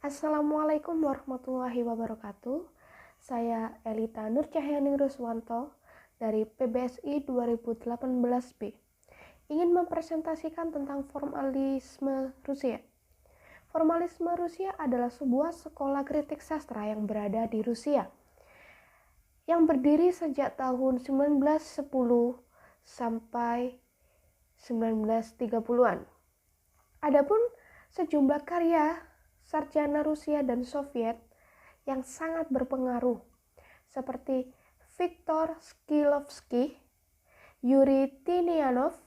Assalamualaikum warahmatullahi wabarakatuh. Saya Elita Nur Cahyani Ruswanto dari PBSI 2018B. Ingin mempresentasikan tentang formalisme Rusia. Formalisme Rusia adalah sebuah sekolah kritik sastra yang berada di Rusia, yang berdiri sejak tahun 1910 sampai 1930-an. Adapun sejumlah karya sarjana Rusia dan Soviet yang sangat berpengaruh seperti Viktor Shklovsky, Yuri Tinianov,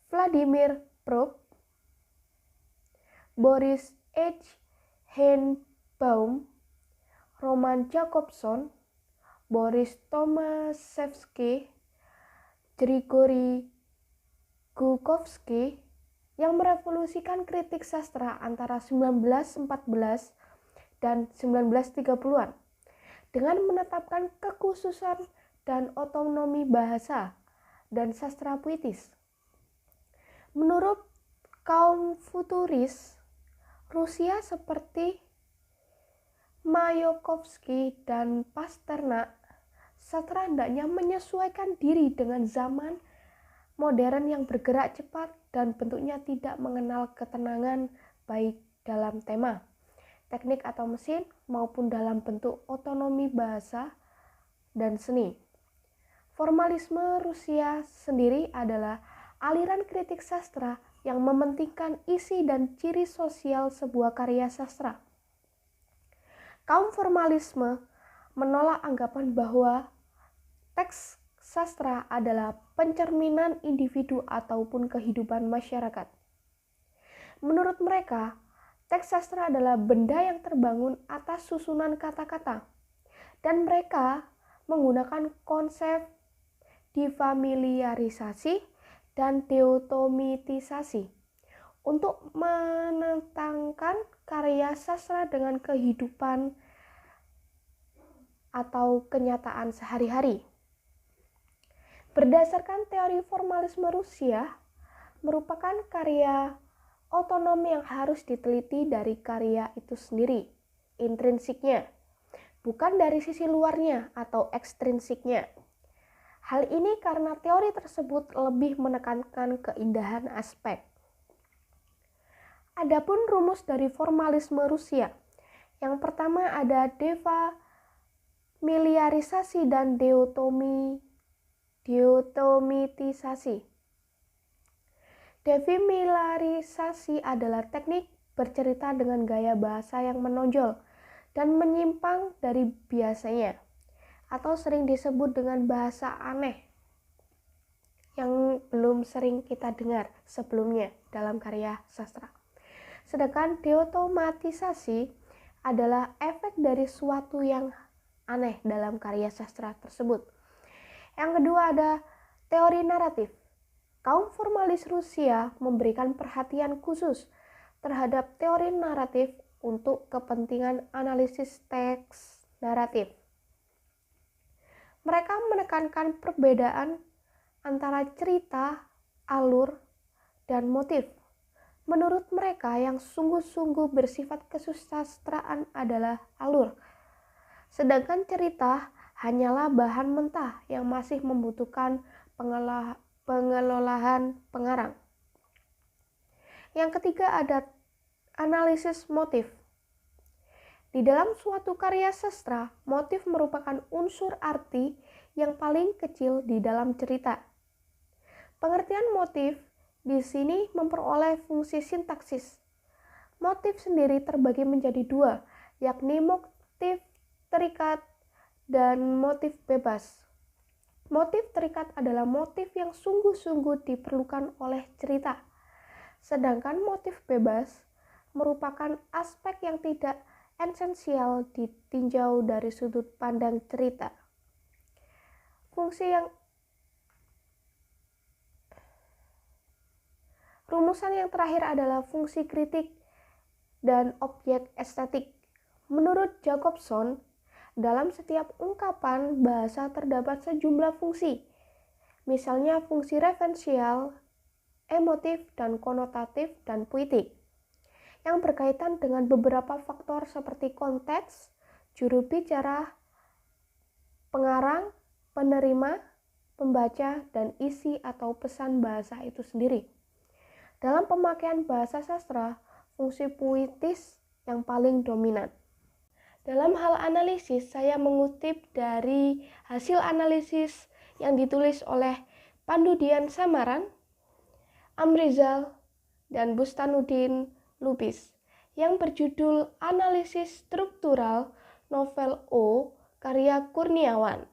Vladimir Prokop, Boris H. Heinbaum, Roman Jakobson, Boris Tomaszewski, Grigory Gukovsky yang merevolusikan kritik sastra antara 1914 dan 1930-an dengan menetapkan kekhususan dan otonomi bahasa dan sastra puitis. Menurut kaum futuris, Rusia seperti Mayakovsky dan Pasternak seterandanya menyesuaikan diri dengan zaman modern yang bergerak cepat dan bentuknya tidak mengenal ketenangan baik dalam tema, teknik atau mesin maupun dalam bentuk otonomi bahasa dan seni. Formalisme Rusia sendiri adalah aliran kritik sastra yang mementingkan isi dan ciri sosial sebuah karya sastra. Kaum formalisme menolak anggapan bahwa teks sastra adalah pencerminan individu ataupun kehidupan masyarakat. Menurut mereka, teks sastra adalah benda yang terbangun atas susunan kata-kata, dan mereka menggunakan konsep defamiliarisasi dan deotomitisasi untuk menentangkan karya sastra dengan kehidupan atau kenyataan sehari-hari. Berdasarkan teori formalisme Rusia, merupakan karya otonom yang harus diteliti dari karya itu sendiri, intrinsiknya, bukan dari sisi luarnya atau ekstrinsiknya. Hal ini karena teori tersebut lebih menekankan keindahan aspek. Adapun rumus dari formalisme Rusia, yang pertama ada defamiliarisasi dan deotomitisasi. Defamiliarisasi adalah teknik bercerita dengan gaya bahasa yang menonjol dan menyimpang dari biasanya, atau sering disebut dengan bahasa aneh yang belum sering kita dengar sebelumnya dalam karya sastra. Sedangkan deotomatisasi adalah efek dari suatu yang aneh dalam karya sastra tersebut. Yang kedua ada teori naratif. Kaum formalis Rusia memberikan perhatian khusus terhadap teori naratif untuk kepentingan analisis teks naratif. Mereka menekankan perbedaan antara cerita, alur, dan motif. Menurut mereka, yang sungguh-sungguh bersifat kesusastraan adalah alur, sedangkan cerita hanyalah bahan mentah yang masih membutuhkan pengelolaan pengarang. Yang ketiga ada analisis motif. Di dalam suatu karya sastra, motif merupakan unsur arti yang paling kecil di dalam cerita. Pengertian motif di sini memperoleh fungsi sintaksis. Motif sendiri terbagi menjadi dua, yakni motif terikat dan motif bebas. Motif terikat adalah motif yang sungguh-sungguh diperlukan oleh cerita, sedangkan motif bebas merupakan aspek yang tidak esensial ditinjau dari sudut pandang cerita. Rumusan yang terakhir adalah fungsi kritik dan objek estetik. Menurut Jakobson, dalam setiap ungkapan bahasa terdapat sejumlah fungsi, misalnya fungsi referensial, emotif, dan konotatif, dan puitik, yang berkaitan dengan beberapa faktor seperti konteks, juru bicara, pengarang, penerima, pembaca, dan isi atau pesan bahasa itu sendiri. Dalam pemakaian bahasa sastra, fungsi puitis yang paling dominan. Dalam hal analisis, saya mengutip dari hasil analisis yang ditulis oleh Pandu Dian Samaran, Amrizal, dan Bustanuddin Lubis yang berjudul Analisis Struktural Novel O karya Kurniawan.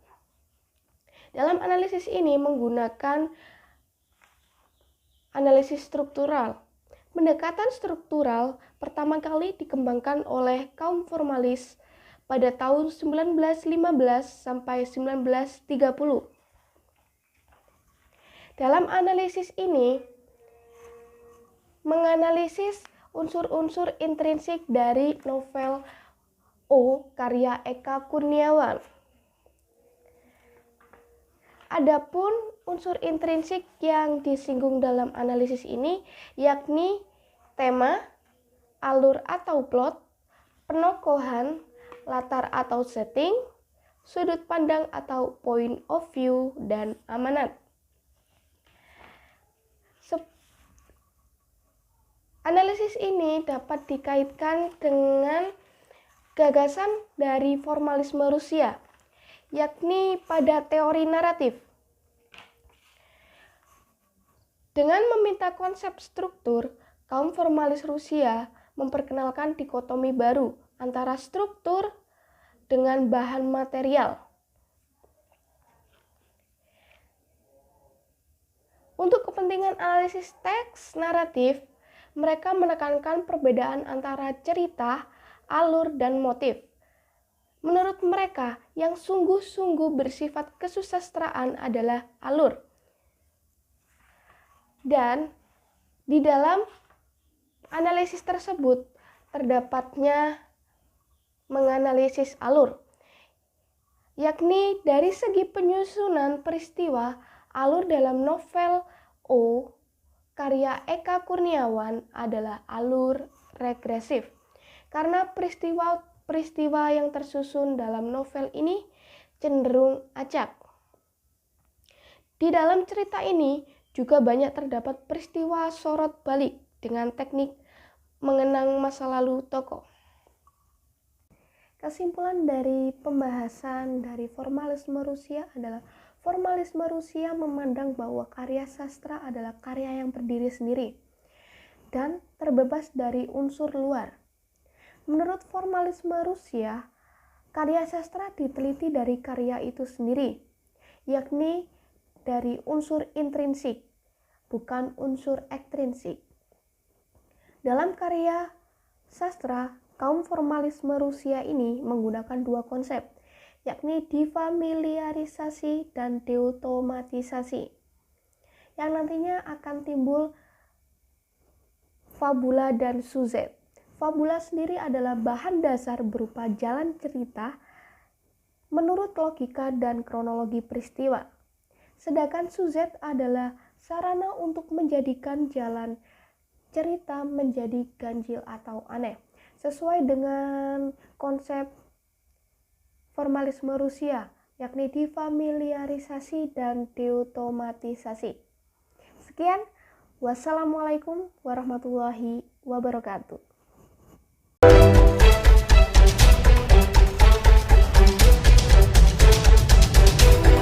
Dalam analisis ini menggunakan analisis struktural. Pendekatan struktural pertama kali dikembangkan oleh kaum formalis pada tahun 1915 sampai 1930. Dalam analisis ini menganalisis unsur-unsur intrinsik dari novel O karya Eka Kurniawan. Adapun unsur intrinsik yang disinggung dalam analisis ini yakni tema, alur atau plot, penokohan, latar atau setting, sudut pandang atau point of view, dan amanat. Analisis ini dapat dikaitkan dengan gagasan dari formalisme Rusia, yakni pada teori naratif. Dengan meminta konsep struktur, kaum formalis Rusia memperkenalkan dikotomi baru antara struktur dengan bahan material. Untuk kepentingan analisis teks naratif, mereka menekankan perbedaan antara cerita, alur, dan motif. Menurut mereka, yang sungguh-sungguh bersifat kesusastraan adalah alur. Dan di dalam analisis tersebut terdapatnya menganalisis alur, yakni dari segi penyusunan peristiwa, alur dalam novel O karya Eka Kurniawan adalah alur regresif, karena peristiwa yang tersusun dalam novel ini cenderung acak. Di dalam cerita ini juga banyak terdapat peristiwa sorot balik dengan teknik mengenang masa lalu tokoh. Kesimpulan dari pembahasan dari formalisme Rusia adalah formalisme Rusia memandang bahwa karya sastra adalah karya yang berdiri sendiri dan terbebas dari unsur luar. Menurut formalisme Rusia, karya sastra diteliti dari karya itu sendiri, yakni dari unsur intrinsik, bukan unsur ekstrinsik. Dalam karya sastra, kaum formalisme Rusia ini menggunakan dua konsep, yakni defamiliarisasi dan deautomatisasi, yang nantinya akan timbul fabula dan sujet. Fabula sendiri adalah bahan dasar berupa jalan cerita menurut logika dan kronologi peristiwa. Sedangkan sujet adalah sarana untuk menjadikan jalan cerita menjadi ganjil atau aneh, sesuai dengan konsep formalisme Rusia, yakni defamiliarisasi dan deautomatisasi. Sekian, wassalamualaikum warahmatullahi wabarakatuh.